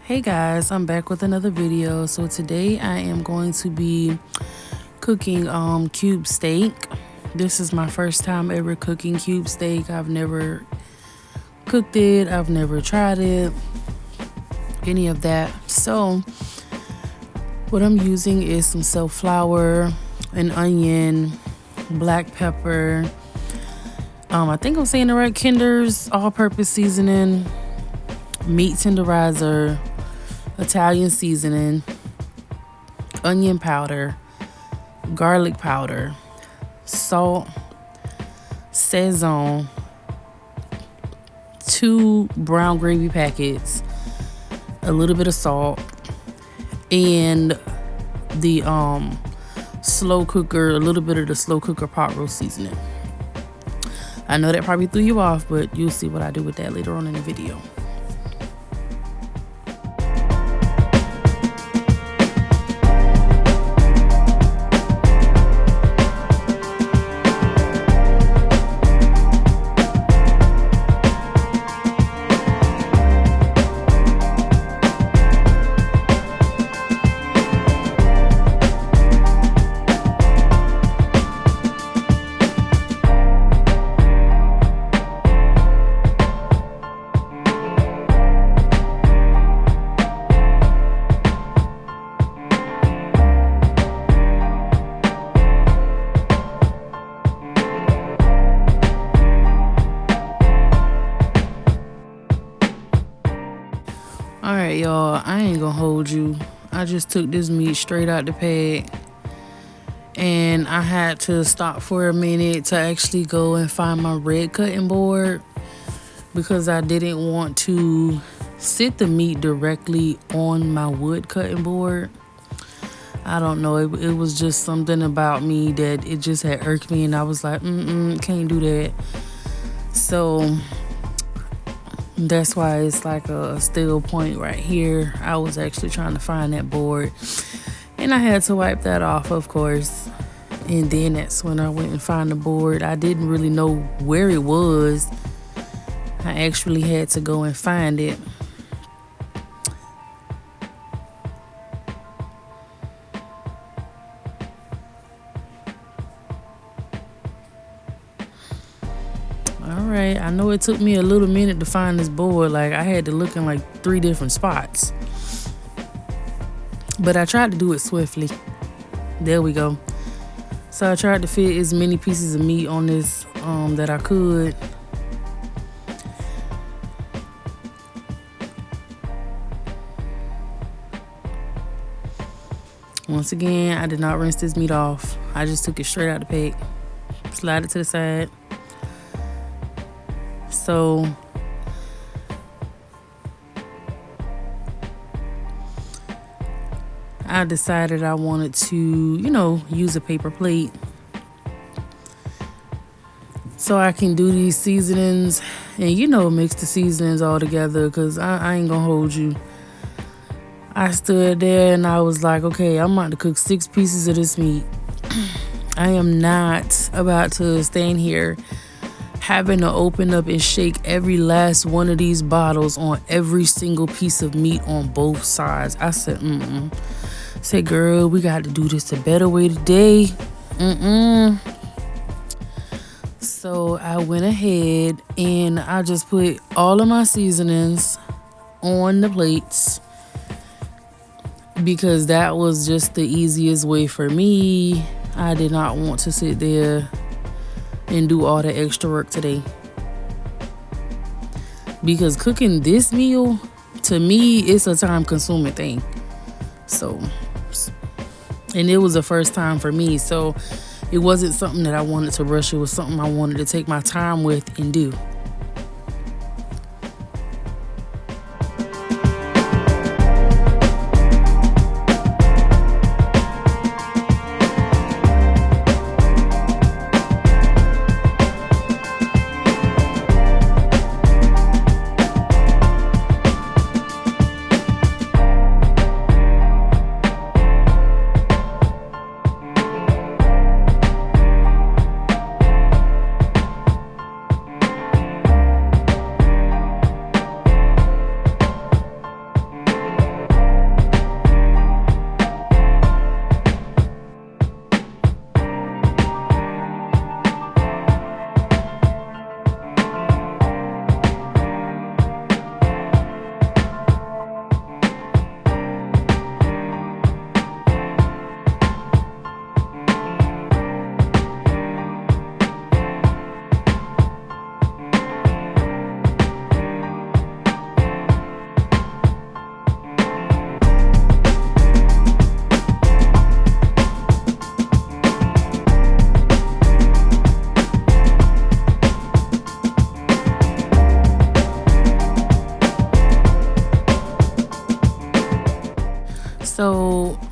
Hey guys, I'm back with another video. So today I am going to be cooking cube steak. This is my first time ever cooking cube steak. I've never cooked it, I've never tried it, any of that. So what I'm using is some self-flour, an onion, black pepper, I think I'm saying the right, Kinder's all-purpose seasoning, meat tenderizer, Italian seasoning, onion powder, garlic powder, salt, Sazon, 2 brown gravy packets, a little bit of salt, and the slow cooker, a little bit of the slow cooker pot roast seasoning. I know that probably threw you off, but you'll see what I do with that later on in the video. Alright, y'all, I ain't gonna hold you. I just took this meat straight out the pack and I had to stop for a minute to actually go and find my red cutting board because I didn't want to sit the meat directly on my wood cutting board. I don't know, it was just something about me that it just had irked me, and I was like, can't do that. So that's why it's like a still point right here. I was actually trying to find that board and I had to wipe that off, of course. And then that's when I went and found the board. I didn't really know where it was. I actually had to go and find it. Alright, I know it took me a little minute to find this board. Like, I had to look in like 3 different spots. But I tried to do it swiftly. There we go. So I tried to fit as many pieces of meat on this that I could. Once again, I did not rinse this meat off. I just took it straight out the pack. Slide it to the side. So I decided I wanted to, use a paper plate so I can do these seasonings and, mix the seasonings all together, because I ain't gonna hold you. I stood there and I was like, okay, I'm about to cook 6 pieces of this meat. I am not about to stand here having to open up and shake every last one of these bottles on every single piece of meat on both sides. I said, Said, girl, we got to do this a better way today. So I went ahead and I just put all of my seasonings on the plates because that was just the easiest way for me. I did not want to sit there and do all the extra work today, because cooking this meal, to me, it's a time consuming thing. So, and it was the first time for me, so it wasn't something that I wanted to rush. It was something I wanted to take my time with and do.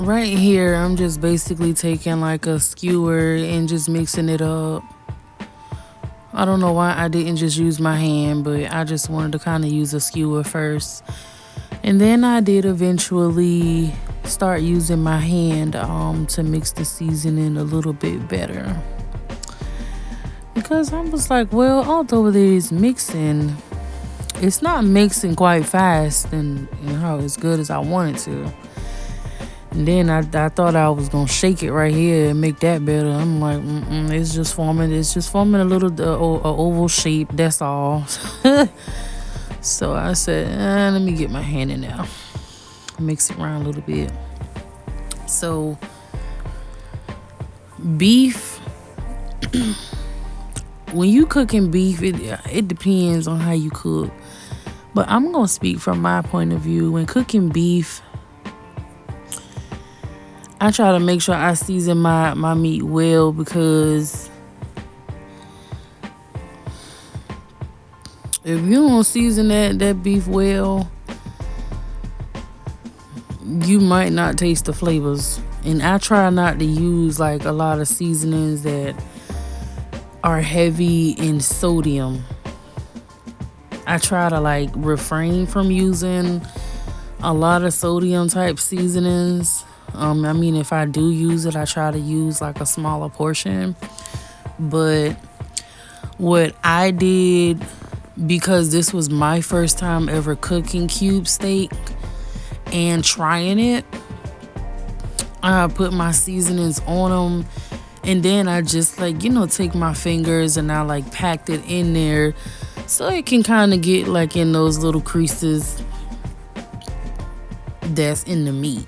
Right here, I'm just basically taking like a skewer and just mixing it up. I don't know why I didn't just use my hand, but I just wanted to kind of use a skewer first. And then I did eventually start using my hand to mix the seasoning a little bit better. Because I was like, well, although it is mixing, it's not mixing quite fast and how as good as I wanted to. And then I thought I was gonna shake it right here and make that better. I'm like, it's just forming. It's just forming a little a oval shape. That's all. So I said, let me get my hand in there, mix it around a little bit. So beef, when you cooking beef, it depends on how you cook. But I'm gonna speak from my point of view. When cooking beef, I try to make sure I season my meat well, because if you don't season that beef well, you might not taste the flavors. And I try not to use like a lot of seasonings that are heavy in sodium. I try to like refrain from using a lot of sodium type seasonings. I mean, if I do use it, I try to use like a smaller portion. But what I did, because this was my first time ever cooking cube steak and trying it, I put my seasonings on them, and then I just like, take my fingers and I like packed it in there so it can kind of get like in those little creases that's in the meat.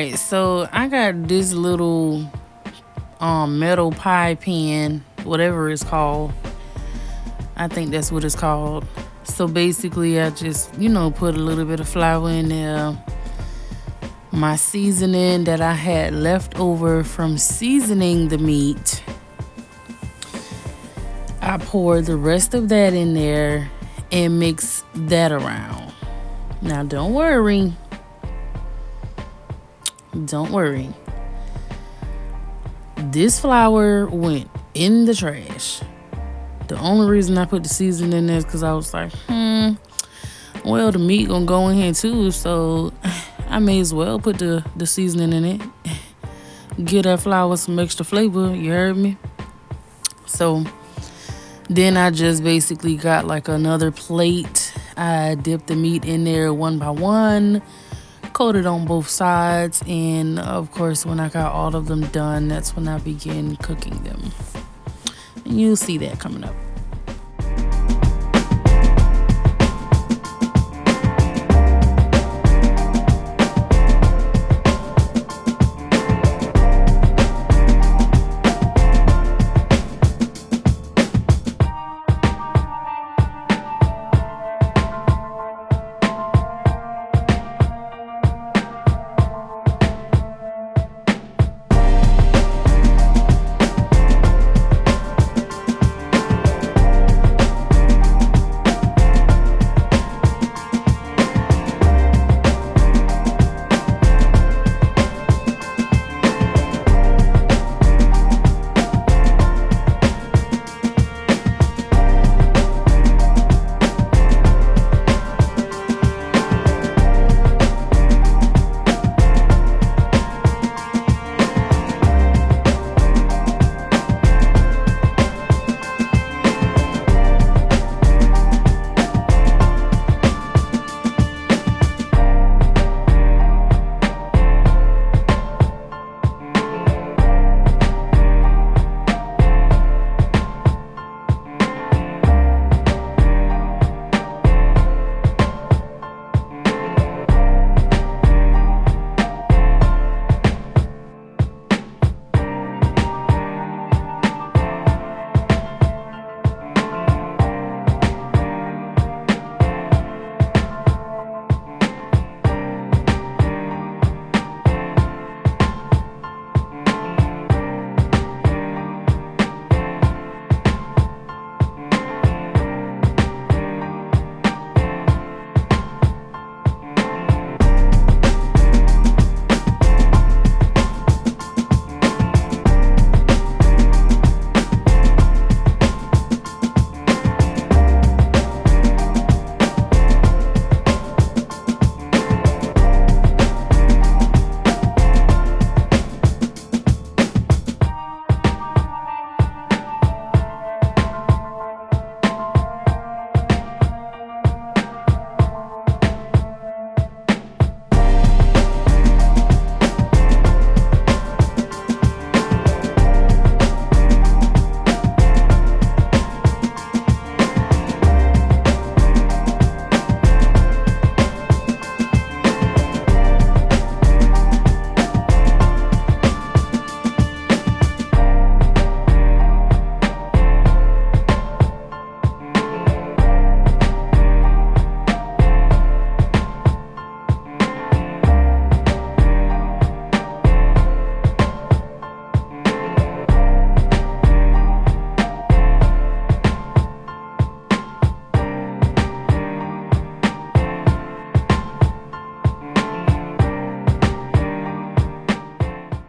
right, so I got this little metal pie pan, whatever it's called. I think that's what it's called. So basically I just, put a little bit of flour in there. My seasoning that I had left over from seasoning the meat, I poured the rest of that in there and mix that around. Now don't worry. This flour went in the trash. The only reason I put the seasoning in there is because I was like, well, the meat gonna go in here too, so I may as well put the seasoning in it. Give that flour some extra flavor, you heard me? So then I just basically got like another plate. I dipped the meat in there one by one, coated on both sides, and of course when I got all of them done, that's when I began cooking them. And you'll see that coming up.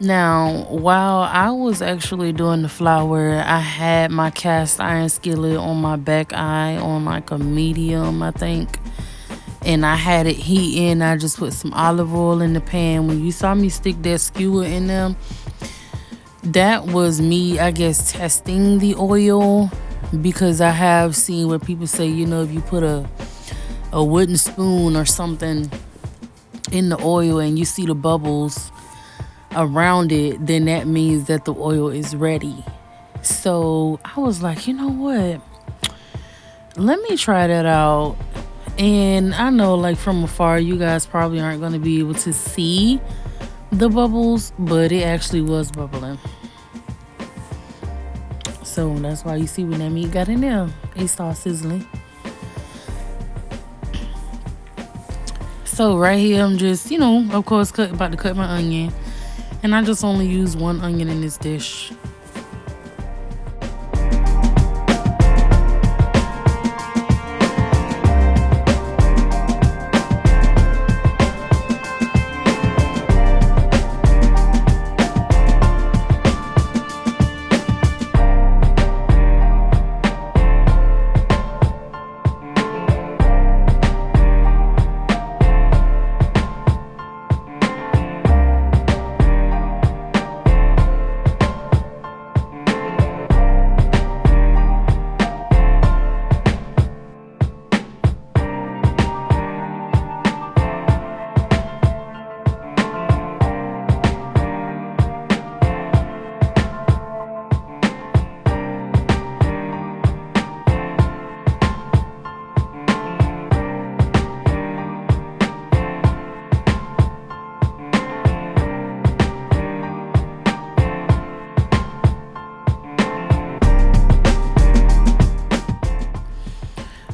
Now, while I was actually doing the flour, I had my cast iron skillet on my back eye on like a medium, I think. And I had it heating. I just put some olive oil in the pan. When you saw me stick that skewer in there, that was me, I guess, testing the oil. Because I have seen where people say, if you put a wooden spoon or something in the oil and you see the bubbles around it, then that means that the oil is ready. So I was like, you know what? Let me try that out. And I know, like, from afar, you guys probably aren't going to be able to see the bubbles, but it actually was bubbling. So that's why you see when that meat got in there, it started sizzling. So right here, I'm just, of course, about to cut my onion. And I just only use one onion in this dish.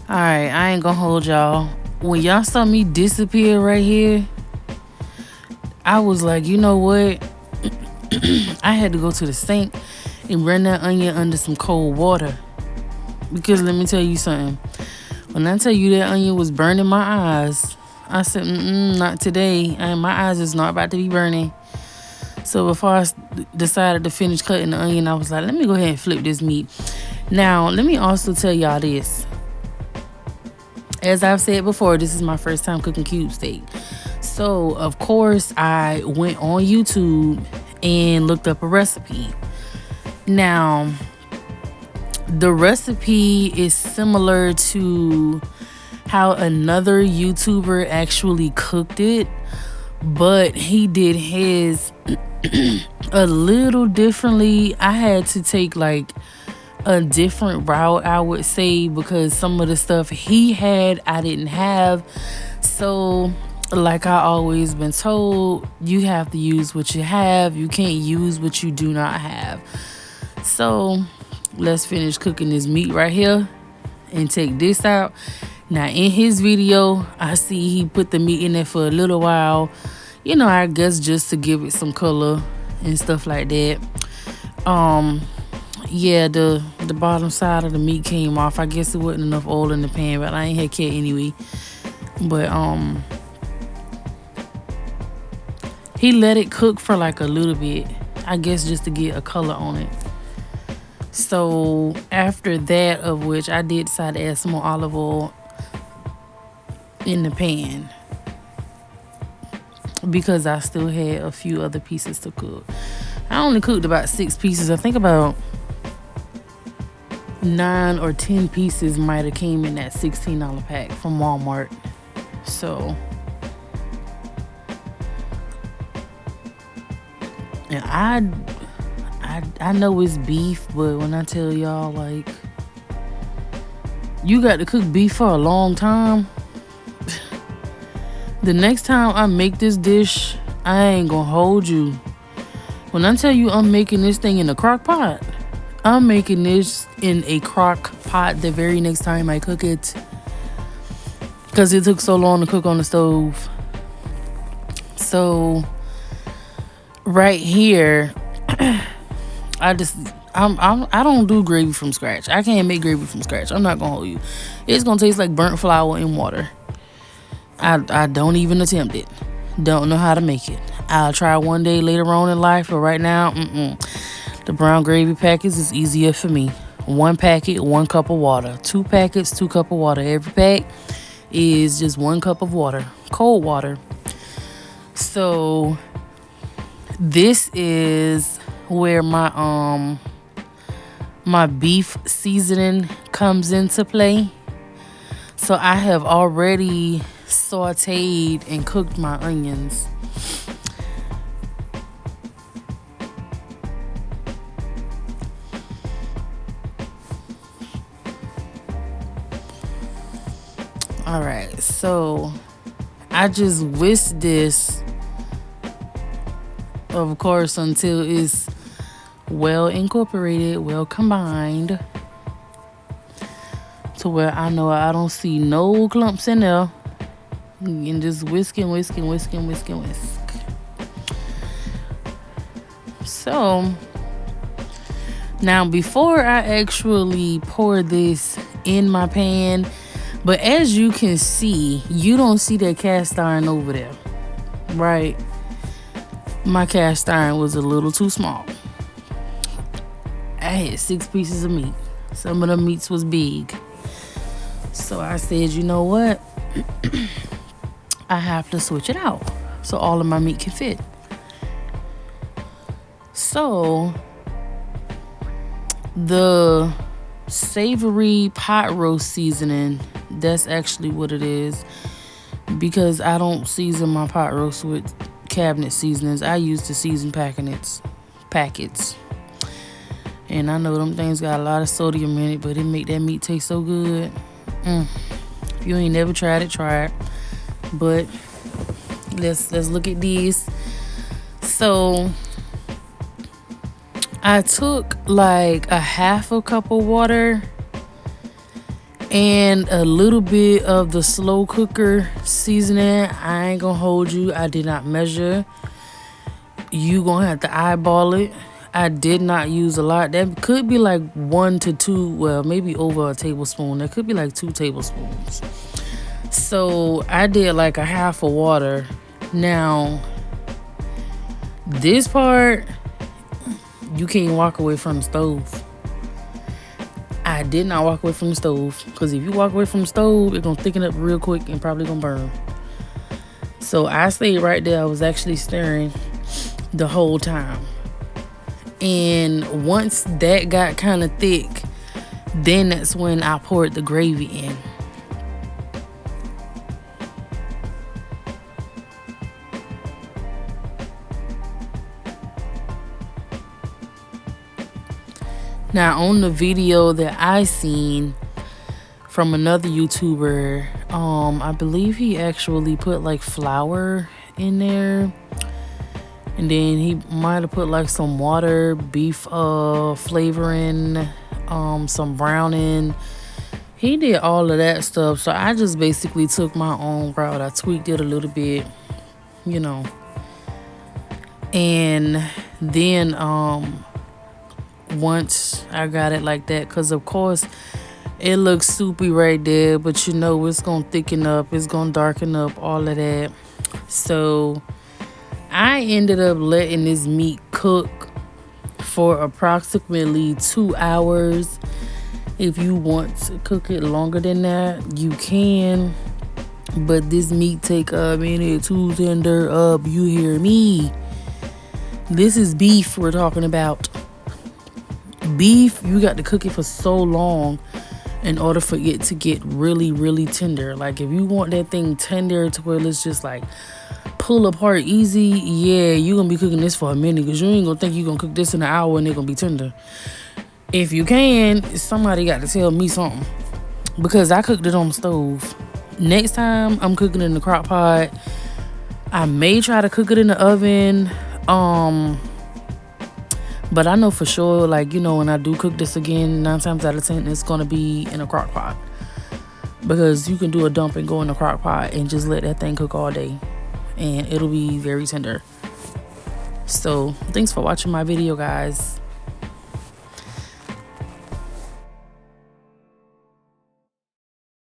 Alright, I ain't gonna hold y'all. When y'all saw me disappear right here, I was like, you know what? I had to go to the sink and run that onion under some cold water. Because let me tell you something. When I tell you that onion was burning my eyes, I said, not today. And my eyes is not about to be burning. So before I decided to finish cutting the onion, I was like, let me go ahead and flip this meat. Now, let me also tell y'all this. As I've said before, this is my first time cooking cube steak. So, of course, I went on YouTube and looked up a recipe. Now, the recipe is similar to how another YouTuber actually cooked it, but he did his a little differently. I had to take like a different route, I would say, because some of the stuff he had I didn't have. So like I always been told, you have to use what you have. You can't use what you do not have. So let's finish cooking this meat right here and take this out. Now in his video, I see he put the meat in there for a little while, I guess just to give it some color and stuff like that. Yeah, the bottom side of the meat came off. I guess it wasn't enough oil in the pan, but I ain't had care anyway. But he let it cook for like a little bit, I guess just to get a color on it. So after that, of which I did decide to add some more olive oil in the pan, because I still had a few other pieces to cook. I only cooked about 6 pieces. I think about 9 or 10 pieces might have came in that $16 pack from Walmart. So, and I know it's beef, but when I tell y'all, like, you got to cook beef for a long time. The next time I make this dish, I ain't gonna hold you. When I tell you I'm making this thing in a crock pot, I'm making this in a crock pot the very next time I cook it, because it took so long to cook on the stove. So right here, I don't do gravy from scratch. I can't make gravy from scratch. I'm not gonna hold you. It's gonna taste like burnt flour in water. I don't even attempt it. Don't know how to make it. I'll try one day later on in life, but right now, the brown gravy packets is easier for me. 1 packet, 1 cup of water. 2 packets, 2 cup of water. Every pack is just 1 cup of water, cold water. So this is where my my beef seasoning comes into play. So I have already sauteed and cooked my onions. All right, so I just whisked this of course, until it's well incorporated, well combined, to where I know I don't see no clumps in there. And just whisk and whisk and whisk and whisk and whisk. So now, before I actually pour this in my pan, but as you can see, you don't see that cast iron over there, right? My cast iron was a little too small. I had 6 pieces of meat. Some of the meats was big. So I said, you know what? I have to switch it out so all of my meat can fit. So the savory pot roast seasoning, that's actually what it is, because I don't season my pot roast with cabinet seasonings. I use the seasoned packets. And I know them things got a lot of sodium in it, but it make that meat taste so good. If you ain't never tried it, try it. But let's look at these. So I took like a half a cup of water and a little bit of the slow cooker seasoning. I ain't gonna hold you, I did not measure. You gonna have to eyeball it. I did not use a lot. That could be like 1 to 2, well, maybe over a tablespoon. That could be like 2 tablespoons. So I did like a half of water. Now, this part, you can't walk away from the stove. I did not walk away from the stove, because if you walk away from the stove, it's gonna thicken up real quick and probably gonna burn. So I stayed right there. I was actually stirring the whole time. And once that got kind of thick, then that's when I poured the gravy in. Now, on the video that I seen from another YouTuber, I believe he actually put like flour in there. And then he might have put like some water, beef flavoring, some browning. He did all of that stuff. So I just basically took my own route. I tweaked it a little bit, you know. And then once I got it like that, because of course it looks soupy right there, but you know it's gonna thicken up, it's gonna darken up, all of that. So I ended up letting this meat cook for approximately 2 hours. If you want to cook it longer than that, you can. But this meat take a minute to tender up. You hear me? This is beef we're talking about. Beef, you got to cook it for so long in order for it to get really, really tender. Like if you want that thing tender to where it's just like pull apart easy, yeah, you're gonna be cooking this for a minute, because you ain't gonna think you're gonna cook this in an hour and it's gonna be tender. If you can, somebody got to tell me something, because I cooked it on the stove. Next time I'm cooking in the crock pot. I may try to cook it in the oven, but I know for sure, like, you know, when I do cook this again, 9 times out of 10 it's gonna be in a crock pot, because you can do a dump and go in the crock pot and just let that thing cook all day and it'll be very tender. So thanks for watching my video, guys.